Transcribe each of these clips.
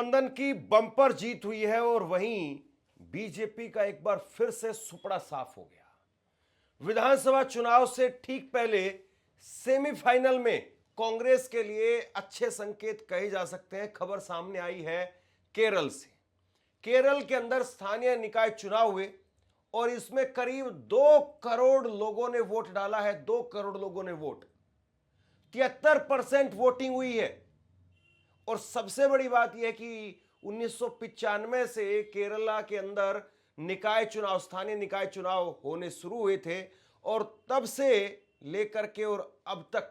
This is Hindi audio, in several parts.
गठबंधन की बम्पर जीत हुई है और वहीं बीजेपी का एक बार फिर से सुपड़ा साफ हो गया। विधानसभा चुनाव से ठीक पहले सेमीफाइनल में कांग्रेस के लिए अच्छे संकेत कहे जा सकते हैं। खबर सामने आई है केरल से। केरल के अंदर स्थानीय निकाय चुनाव हुए और इसमें करीब 2 करोड़ लोगों ने वोट डाला है। 2 करोड़ लोगों ने वोट, 73% वोटिंग हुई है। और सबसे बड़ी बात यह कि 1995 से केरला के अंदर निकाय चुनाव, स्थानीय निकाय चुनाव होने शुरू हुए थे और तब से लेकर के और अब तक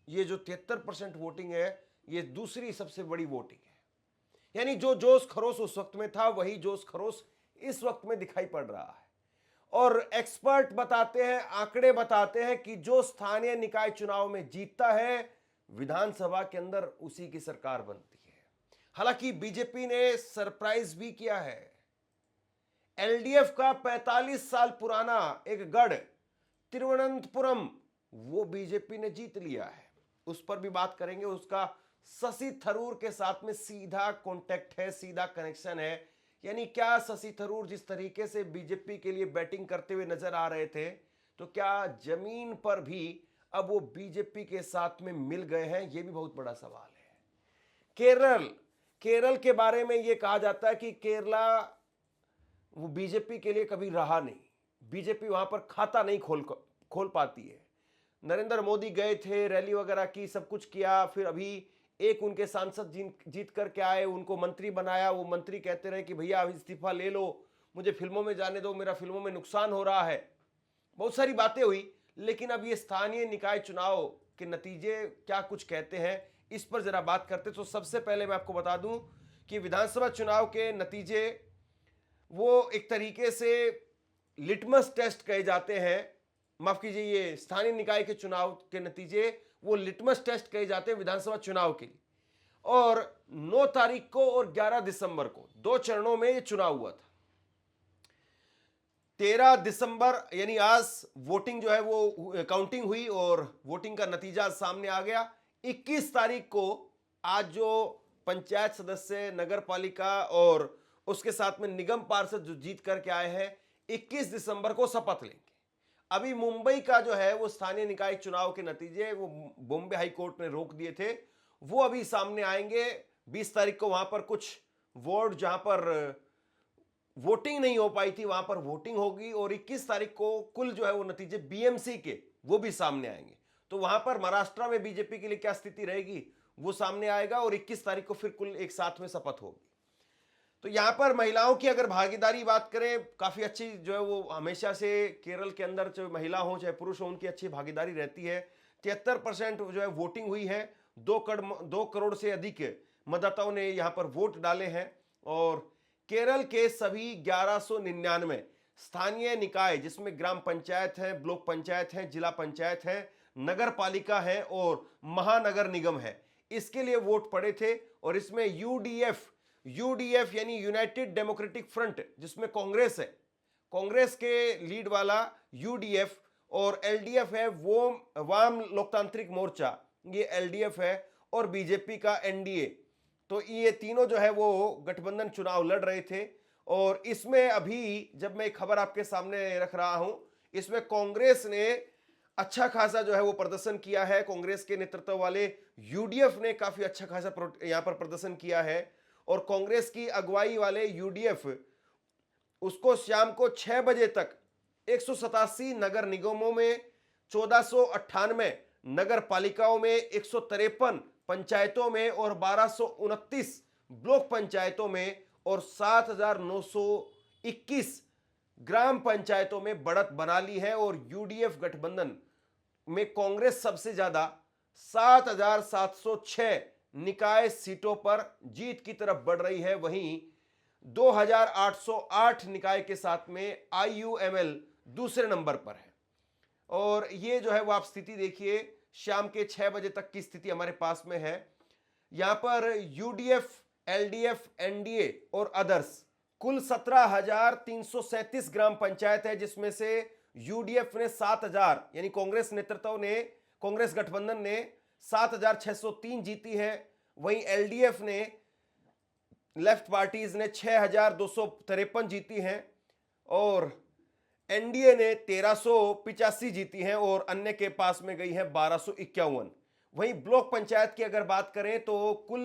ये जो 73% वोटिंग है, ये दूसरी सबसे बड़ी वोटिंग है। यानी जो जोश खरोश उस वक्त में था, वही जोश खरोश इस वक्त में दिखाई पड़ रहा है। और एक्सपर्ट बताते हैं, आंकड़े बताते हैं कि जो स्थानीय निकाय चुनाव में जीतता है, विधानसभा के अंदर उसी की सरकार बनती है। हालांकि बीजेपी ने सरप्राइज भी किया है। एलडीएफ का 45 साल पुराना एक गढ़ तिरुवनंतपुरम, वो बीजेपी ने जीत लिया है। उस पर भी बात करेंगे। उसका शशि थरूर के साथ में सीधा कांटेक्ट है, सीधा कनेक्शन है। यानी क्या शशि थरूर जिस तरीके से बीजेपी के लिए बैटिंग करते हुए नजर आ रहे थे, तो क्या जमीन पर भी अब वो बीजेपी के साथ में मिल गए हैं? ये भी बहुत बड़ा सवाल है। केरल के बारे में ये कहा जाता है कि केरला वो बीजेपी के लिए कभी रहा नहीं। बीजेपी वहां पर खाता नहीं खोल पाती है। नरेंद्र मोदी गए थे, रैली वगैरह की, सब कुछ किया, फिर अभी एक उनके सांसद जीत करके आए, उनको मंत्री बनाया। वो मंत्री कहते रहे कि भैया अब इस्तीफा ले लो, मुझे फिल्मों में जाने दो, मेरा फिल्मों में नुकसान हो रहा है। बहुत सारी बातें हुई, लेकिन अब ये स्थानीय निकाय चुनाव के नतीजे क्या कुछ कहते हैं, इस पर जरा बात करते। तो सबसे पहले मैं आपको बता दूं कि विधानसभा चुनाव के नतीजे वो एक तरीके से लिटमस टेस्ट कहे जाते हैं। माफ कीजिए, ये स्थानीय निकाय के चुनाव के नतीजे वो लिटमस टेस्ट कहे जाते हैं विधानसभा चुनाव के लिए। और 9 तारीख को और 11 दिसंबर को 2 चरणों में ये चुनाव हुआ था। 13 दिसंबर यानी आज वोटिंग जो है वो काउंटिंग हुई और वोटिंग का नतीजा सामने आ गया। 21 तारीख को आज जो पंचायत सदस्य, नगर पालिका और उसके साथ में निगम पार्षद जो जीत करके आए हैं, 21 दिसंबर को शपथ लेंगे। अभी मुंबई का जो है वो स्थानीय निकाय चुनाव के नतीजे वो बॉम्बे हाई कोर्ट ने रोक दिए थे, वो अभी सामने आएंगे। 20 तारीख को वहां पर कुछ वार्ड जहां पर वोटिंग नहीं हो पाई थी, वहां पर वोटिंग होगी और 21 तारीख को कुल जो है वो नतीजे बीएमसी के वो भी सामने आएंगे। तो वहां पर महाराष्ट्र में बीजेपी के लिए क्या स्थिति रहेगी वो सामने आएगा और 21 तारीख को फिर कुल एक साथ में शपथ होगी। तो यहां पर महिलाओं की अगर भागीदारी बात करें, काफी अच्छी जो है वो हमेशा से केरल के अंदर चाहे महिला हो चाहे पुरुष हो, उनकी अच्छी भागीदारी रहती है। 73% जो है वोटिंग हुई है। 2 करोड़ से अधिक मतदाताओं ने यहां पर वोट डाले हैं। और केरल के सभी 1199 स्थानीय निकाय, जिसमें ग्राम पंचायत है, ब्लॉक पंचायत है, जिला पंचायत है, नगर पालिका है और महानगर निगम है, इसके लिए वोट पड़े थे। और इसमें यूडीएफ यानी यूनाइटेड डेमोक्रेटिक फ्रंट, जिसमें कांग्रेस है, कांग्रेस के लीड वाला यूडीएफ, और एलडीएफ है वो वाम लोकतांत्रिक मोर्चा, ये एलडीएफ है, और बीजेपी का एनडीए। तो ये तीनों जो है वो गठबंधन चुनाव लड़ रहे थे। और इसमें अभी जब मैं खबर आपके सामने रख रहा हूं, इसमें कांग्रेस ने अच्छा खासा जो है वो प्रदर्शन किया है। कांग्रेस के नेतृत्व वाले यूडीएफ ने काफी अच्छा खासा यहां पर प्रदर्शन किया है। और कांग्रेस की अगुवाई वाले यूडीएफ, उसको शाम को 6 बजे तक 187 नगर निगमों में, 1498 नगर पालिकाओं में, 153 पंचायतों में और 1229 ब्लॉक पंचायतों में और 7921 ग्राम पंचायतों में बढ़त बना ली है। और यूडीएफ गठबंधन में कांग्रेस सबसे ज्यादा 7706 निकाय सीटों पर जीत की तरफ बढ़ रही है। वहीं 2808 निकाय के साथ में आईयूएमएल दूसरे नंबर पर है। और ये जो है वो आप स्थिति देखिए, शाम के 6 बजे तक की स्थिति हमारे पास में है। यहां पर यूडीएफ, एलडीएफ, एनडीए और अदर्स कुल 17,337 ग्राम पंचायत है, जिसमें से यूडीएफ ने 7,000 यानी कांग्रेस नेतृत्व ने, कांग्रेस गठबंधन ने 7,603 जीती है। वहीं एलडीएफ ने लेफ्ट पार्टीज ने 6,253 जीती हैं और एनडीए ने 1,385 जीती हैं और अन्य के पास में गई है 1,251। वहीं ब्लॉक पंचायत की अगर बात करें तो कुल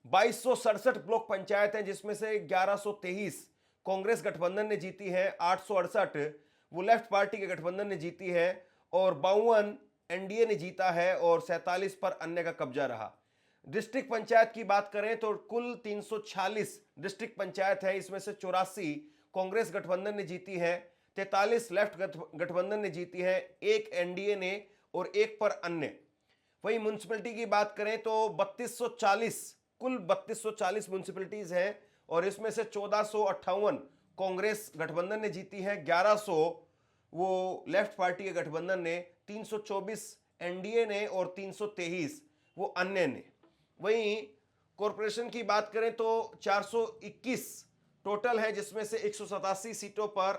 2,267 ब्लॉक पंचायत हैं, जिसमें से 1,123 कांग्रेस गठबंधन ने जीती है, 868 वो लेफ्ट पार्टी के गठबंधन ने जीती है और 52 एनडीए ने जीता है और 47 पर अन्य का कब्जा रहा। डिस्ट्रिक्ट पंचायत की बात करें तो कुल 346 डिस्ट्रिक्ट पंचायत है, इसमें से 84 कांग्रेस गठबंधन ने जीती है, 43 लेफ्ट गठबंधन ने जीती है, एक एनडीए ने और एक पर अन्य। वहीं म्युनिसिपैलिटी की बात करें तो 3240 कुल 3240 म्युनिसिपैलिटीज हैं और इसमें से 1458 कांग्रेस गठबंधन ने जीती है, 1100 वो लेफ्ट पार्टी के गठबंधन ने, 324 एनडीए ने और 323 वो अन्य ने। वहीं कॉरपोरेशन की बात करें तो 421 टोटल है, जिसमें से 187 सीटों पर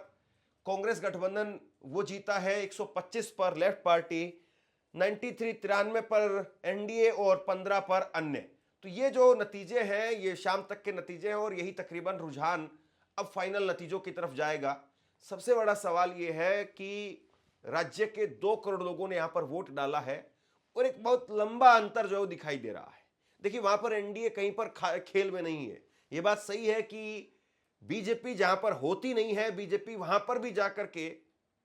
कांग्रेस गठबंधन वो जीता है, 125 पर लेफ्ट पार्टी, 93 पर एनडीए और 15 पर अन्य। तो ये जो नतीजे हैं ये शाम तक के नतीजे हैं और यही तकरीबन रुझान अब फाइनल नतीजों की तरफ जाएगा। सबसे बड़ा सवाल ये है कि राज्य के 2 करोड़ लोगों ने यहां पर वोट डाला है और एक बहुत लंबा अंतर जो दिखाई दे रहा है। देखिए वहां पर एनडीए कहीं पर खेल में नहीं है। ये बात सही है कि बीजेपी जहां पर होती नहीं है, बीजेपी वहां पर भी जाकर के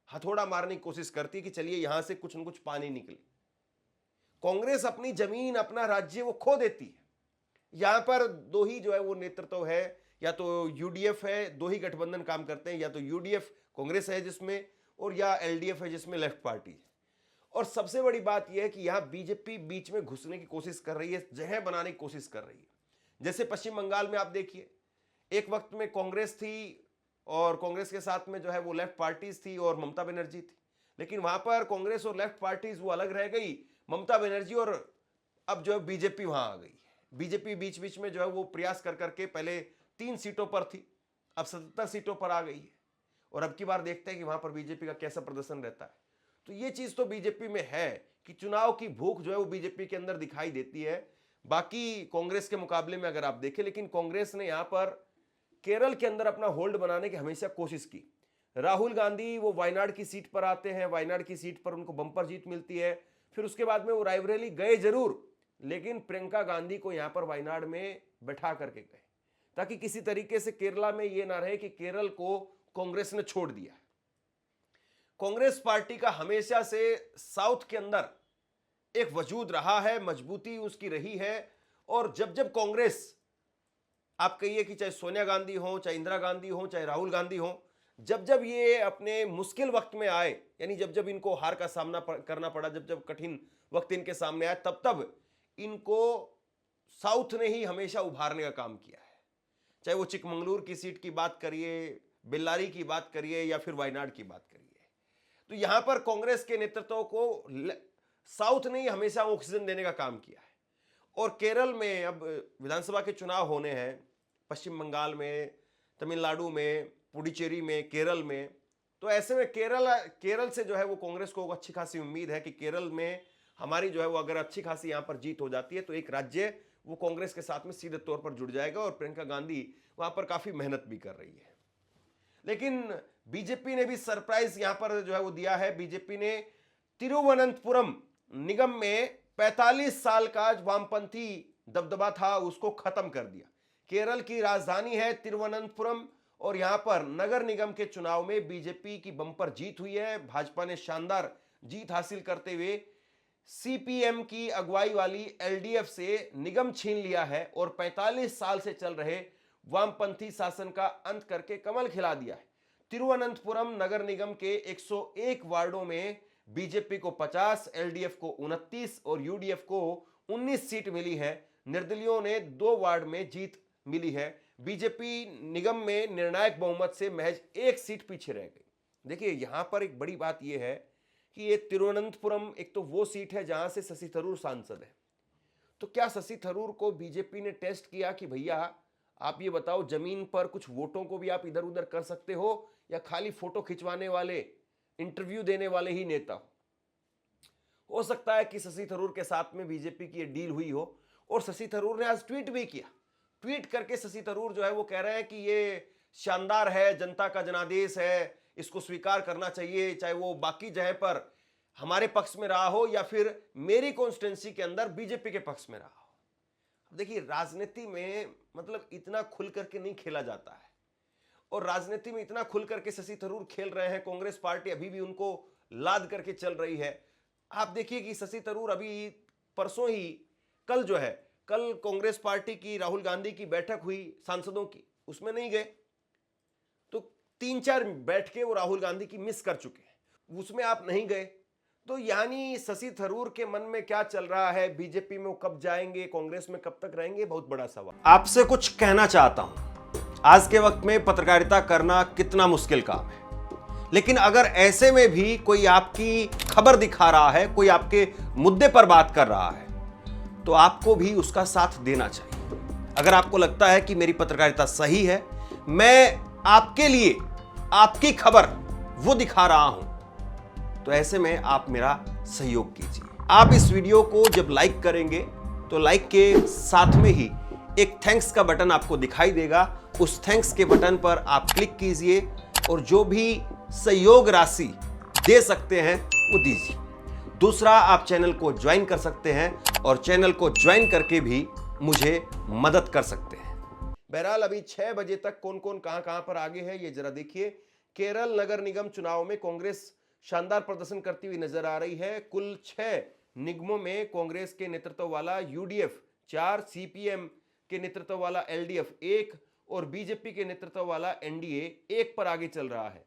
हथौड़ा मारने की कोशिश करती है कि चलिए यहां से कुछ न कुछ पानी निकले। कांग्रेस अपनी जमीन, अपना राज्य वो खो देती है। यहां पर दो ही जो है वो नेतृत्व है, या तो यूडीएफ है, दो ही गठबंधन काम करते हैं, या तो यूडीएफ कांग्रेस है जिसमें, और या एलडीएफ है जिसमें लेफ्ट पार्टी है। और सबसे बड़ी बात यह है कि यहां बीजेपी बीच में घुसने की कोशिश कर रही है, जगह बनाने की कोशिश कर रही है। जैसे पश्चिम बंगाल में आप देखिए, एक वक्त में कांग्रेस थी और कांग्रेस के साथ में जो है वो लेफ्ट पार्टीज थी और ममता बनर्जी थी, लेकिन वहां पर कांग्रेस और लेफ्ट पार्टीज वो अलग रह गई, ममता बनर्जी, और अब जो है बीजेपी वहां आ गई है। बीजेपी बीच बीच में जो है वो प्रयास कर करके पहले 3 सीटों पर थी, अब 77 सीटों पर आ गई है और अब की बार देखते हैं कि वहां पर बीजेपी का कैसा प्रदर्शन रहता है। तो ये चीज तो बीजेपी में है कि चुनाव की भूख जो है वो बीजेपी के अंदर दिखाई देती है, बाकी कांग्रेस के मुकाबले में अगर आप देखें। लेकिन कांग्रेस ने यहां पर केरल के अंदर अपना होल्ड बनाने की हमेशा कोशिश की। राहुल गांधी वो वायनाड की सीट पर आते हैं, वायनाड की सीट पर उनको बंपर जीत मिलती है, फिर उसके बाद में वो रायबरेली गए जरूर, लेकिन प्रियंका गांधी को यहां पर वायनाड में बैठा करके गए ताकि किसी तरीके से केरला में यह ना रहे कि केरल को कांग्रेस ने छोड़ दिया। कांग्रेस पार्टी का हमेशा से साउथ के अंदर एक वजूद रहा है, मजबूती उसकी रही है, और जब जब कांग्रेस, आप कहिए कि चाहे सोनिया गांधी हो, चाहे इंदिरा गांधी हो, चाहे राहुल गांधी हो, जब जब ये अपने मुश्किल वक्त में आए, यानी जब जब इनको हार का सामना करना पड़ा, जब जब कठिन वक्त इनके सामने आया, तब तब इनको साउथ ने ही हमेशा उभारने का काम किया है। चाहे वो चिकमंगलुरु की सीट की बात करिए, बेल्लारी की बात करिए, या फिर वायनाड की बात करिए, तो यहां पर कांग्रेस के नेतृत्व को साउथ ने ही हमेशा ऑक्सीजन देने का काम किया है। और केरल में अब विधानसभा के चुनाव होने हैं, पश्चिम बंगाल में, तमिलनाडु में, पुडुचेरी में, केरल में, तो ऐसे में केरल से जो है वो कांग्रेस को अच्छी खासी उम्मीद है कि केरल में हमारी जो है वो अगर अच्छी खासी यहां पर जीत हो जाती है तो एक राज्य वो कांग्रेस के साथ में सीधे तौर पर जुड़ जाएगा, और प्रियंका गांधी वहां पर काफी मेहनत भी कर रही है। लेकिन बीजेपी ने भी सरप्राइज यहां पर जो है वो दिया है। बीजेपी ने तिरुवनंतपुरम निगम में 45 साल का वामपंथी दबदबा था उसको खत्म कर दिया। केरल की राजधानी है तिरुवनंतपुरम और यहां पर नगर निगम के चुनाव में बीजेपी की बंपर जीत हुई है। भाजपा ने शानदार जीत हासिल करते हुए सीपीएम की अगुवाई वाली एलडीएफ से निगम छीन लिया है और 45 साल से चल रहे वामपंथी शासन का अंत करके कमल खिला दिया है। तिरुवनंतपुरम नगर निगम के 101 वार्डों में बीजेपी को 50, एलडीएफ को 29 और यूडीएफ को 19 सीट मिली है। निर्दलियों ने 2 वार्ड में जीत मिली है। बीजेपी निगम में निर्णायक बहुमत से महज 1 सीट पीछे रह गई। देखिए यहां पर एक बड़ी बात यह है कि ये तिरुवनंतपुरम एक तो वो सीट है जहां से शशि थरूर सांसद है। तो क्या शशि थरूर को बीजेपी ने टेस्ट किया कि भैया आप ये बताओ, जमीन पर कुछ वोटों को भी आप इधर उधर कर सकते हो या खाली फोटो खिंचवाने वाले, इंटरव्यू देने वाले ही नेता हो सकता है कि शशि थरूर के साथ में बीजेपी की डील हुई हो। और शशि थरूर ने आज ट्वीट भी किया। ट्वीट करके शशि थरूर जो है वो कह रहे हैं कि ये शानदार है, जनता का जनादेश है, इसको स्वीकार करना चाहिए, चाहे वो बाकी जगह पर हमारे पक्ष में रहा हो या फिर मेरी कॉन्स्टिट्यूंसी के अंदर बीजेपी के पक्ष में रहा हो। देखिए, राजनीति में मतलब इतना खुल करके नहीं खेला जाता है, और राजनीति में इतना खुल करके शशि थरूर खेल रहे हैं, कांग्रेस पार्टी अभी भी उनको लाद करके चल रही है। आप देखिए कि शशि थरूर अभी परसों ही कल कांग्रेस पार्टी की राहुल गांधी की बैठक हुई सांसदों की, उसमें नहीं गए, तो 3-4 बैठकें वो राहुल गांधी की मिस कर चुके हैं, उसमें आप नहीं गए। तो यानी शशि थरूर के मन में क्या चल रहा है, बीजेपी में वो कब जाएंगे, कांग्रेस में कब तक रहेंगे, बहुत बड़ा सवाल। आपसे कुछ कहना चाहता हूं, आज के वक्त में पत्रकारिता करना कितना मुश्किल काम है, लेकिन अगर ऐसे में भी कोई आपकी खबर दिखा रहा है, कोई आपके मुद्दे पर बात कर रहा है, तो आपको भी उसका साथ देना चाहिए। अगर आपको लगता है कि मेरी पत्रकारिता सही है, मैं आपके लिए आपकी खबर वो दिखा रहा हूं, तो ऐसे में आप मेरा सहयोग कीजिए। आप इस वीडियो को जब लाइक करेंगे तो लाइक के साथ में ही एक थैंक्स का बटन आपको दिखाई देगा, उस थैंक्स के बटन पर आप क्लिक कीजिए और जो भी सहयोग राशि दे सकते हैं वो दीजिए। दूसरा, आप चैनल को ज्वाइन कर सकते हैं और चैनल को ज्वाइन करके भी मुझे मदद कर सकते हैं। बहरहाल अभी 6 बजे तक कौन कौन कहां पर आगे है ये जरा देखिए। केरल नगर निगम चुनाव में कांग्रेस शानदार प्रदर्शन करती हुई नजर आ रही है। कुल 6 निगमों में कांग्रेस के नेतृत्व वाला यूडीएफ 4, सीपीएम के नेतृत्व वाला एलडीएफ 1 और बीजेपी के नेतृत्व वाला एनडीए 1 पर आगे चल रहा है।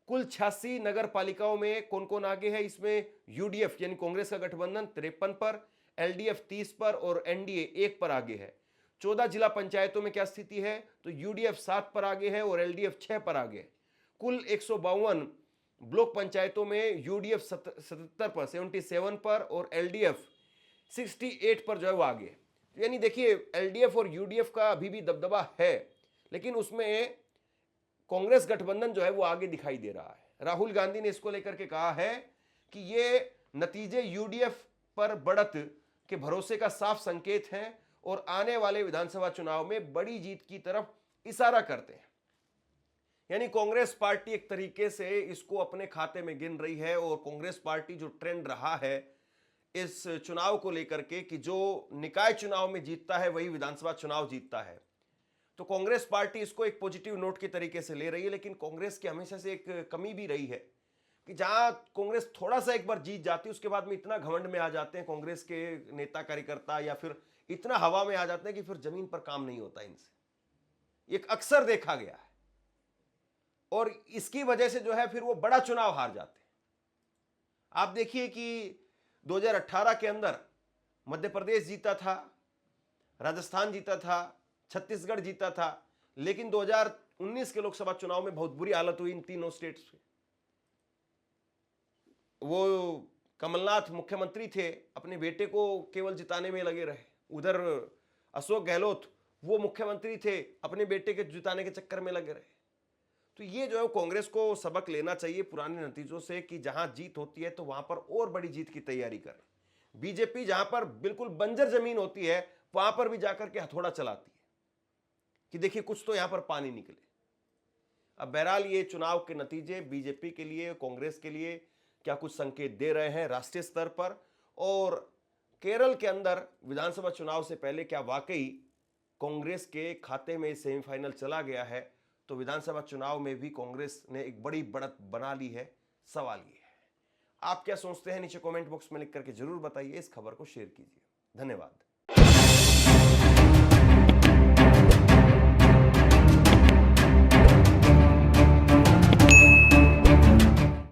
कुल 86 नगर पालिकाओं में कौन कौन आगे है, इसमें यूडीएफ यानी कांग्रेस का गठबंधन 53 पर, एलडीएफ 30 पर और एनडीए 1 पर आगे है। 14 जिला पंचायतों में क्या स्थिति है, तो यूडीएफ 7 पर आगे है और एलडीएफ 6 पर आगे है। कुल 152 ब्लॉक पंचायतों में यूडीएफ 77 पर और एलडीएफ 68 पर जो है वो आगे है। यानी देखिए, एलडीएफ और यूडीएफ का अभी भी दबदबा है, लेकिन उसमें कांग्रेस गठबंधन जो है वो आगे दिखाई दे रहा है। राहुल गांधी ने इसको लेकर के कहा है कि ये नतीजे यूडीएफ पर बढ़त के भरोसे का साफ संकेत हैं और आने वाले विधानसभा चुनाव में बड़ी जीत की तरफ इशारा करते हैं। यानी कांग्रेस पार्टी एक तरीके से इसको अपने खाते में गिन रही है, और कांग्रेस पार्टी जो ट्रेंड रहा है इस चुनाव को लेकर के कि जो निकाय चुनाव में जीतता है वही विधानसभा चुनाव जीतता है, तो कांग्रेस पार्टी इसको एक पॉजिटिव नोट के तरीके से ले रही है। लेकिन कांग्रेस की हमेशा से एक कमी भी रही है कि जहां कांग्रेस थोड़ा सा एक बार जीत जाती है उसके बाद में इतना घमंड में आ जाते हैं कांग्रेस के नेता कार्यकर्ता, या फिर इतना हवा में आ जाते हैं कि फिर जमीन पर काम नहीं होता इनसे। एक अक्सर देखा गया है, और इसकी वजह से जो है फिर वो बड़ा चुनाव हार जाते हैं। आप देखिए कि 2018 के अंदर मध्य प्रदेश जीता था, राजस्थान जीता था, छत्तीसगढ़ जीता था, लेकिन 2019 के लोकसभा चुनाव में बहुत बुरी हालत हुई इन तीनों स्टेट्स में। वो कमलनाथ मुख्यमंत्री थे, अपने बेटे को केवल जिताने में लगे रहे। उधर अशोक गहलोत वो मुख्यमंत्री थे, अपने बेटे के जिताने के चक्कर में लगे रहे। तो ये जो है कांग्रेस को सबक लेना चाहिए पुराने नतीजों से कि जहां जीत होती है तो वहां पर और बड़ी जीत की तैयारी करें। बीजेपी जहां पर बिल्कुल बंजर जमीन होती है वहां पर भी जाकर के हथौड़ा चलाती है कि देखिए कुछ तो यहां पर पानी निकले। अब बहरहाल ये चुनाव के नतीजे बीजेपी के लिए, कांग्रेस के लिए क्या कुछ संकेत दे रहे हैं राष्ट्रीय स्तर पर, और केरल के अंदर विधानसभा चुनाव से पहले क्या वाकई कांग्रेस के खाते में सेमीफाइनल चला गया है, तो विधानसभा चुनाव में भी कांग्रेस ने एक बड़ी बढ़त बना ली है। सवाल ये है, आप क्या सोचते हैं नीचे कमेंट बॉक्स में लिख करके जरूर बताइए। इस खबर को शेयर कीजिए। धन्यवाद।